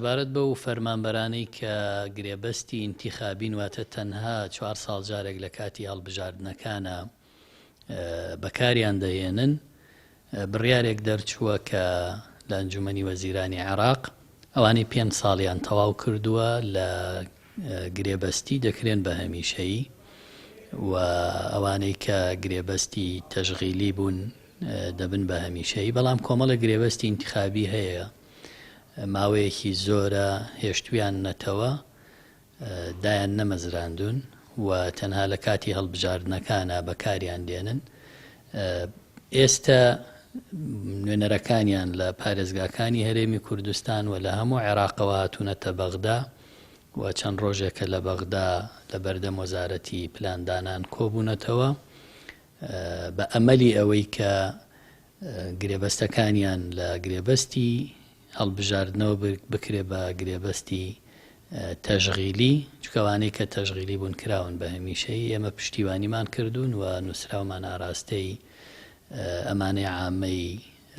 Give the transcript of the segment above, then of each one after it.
عبارەت بەو فەرمانبەرانەی کە گرێبەستی ئینتیخابین واتە تەنها 4 ساڵ جارێک لە کاتی هەڵبژاردنەکانە بەکاریان دەهێنن بڕیارێک دەرچووە کە لە ئەنجومەنی وەزیرانی عێراق ئەوانەی 5 ساڵیان تەواو کردووە لە گرێبەستی دەکرێن بە هەمیشەیی و ئەوانەی کە گرێبەستی تەشغیلی بوون دەبن بە هەمیشەیی بەڵام کۆمەڵە گرێبەستی ئینتیخابی هەیە ماوەیەکی زۆرە هێشتویان نەتەوە دایان نەمەزراندون و تەنها لە کاتی هەڵبژاردنەکانە بەکاریان دێنن ئێستا نوێنەرەکانیان لە پارێزگاکانی هەرێمی کوردستان و لە هەموو عێراقەوە هاتوونەتە بەغدا و چەند ڕۆژێکە لە بەغدا لە بەردەم وەزارەتی پلاندانان کۆبوونەتەوە بە ئەمەلی ئەوەی کە گرێبەستەکانیان لە گرێبەستی هەڵبژاردنەوە بکرێ بە گرێبەستی تەشغیلی چکەوانەی کە تەشغیلی بوون کراون بە هەمیشەی ئێمە پشتیوانیمان کردوون و نووسراومان ئاراستەی ئەمانەی عامەی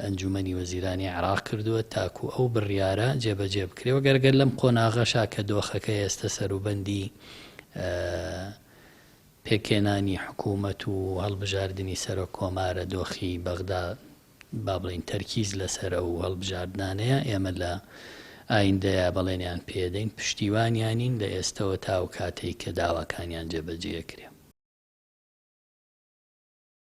ئەنجومەنی وەزیرانی عێراق کردووە تاکو ئەو بڕیارە جێبەجێ بکرێەوە گەرگەر لەم قۆناغەشا کە دۆخەکە ئێستا سەروبەندی پێکێنانی حکوومەت و هەڵبژاردننی سەرۆک کۆمارە دۆخی بەغدا با بڵین تەرکیز لەسەر و هەڵبژاردنانەیە ئێمە لە ئایندەیە بەڵێنیان پێدەین پشتیوانیانین لە ئێستەوە تاو کاتێک کە داواکانیان جێبەجێ کرێ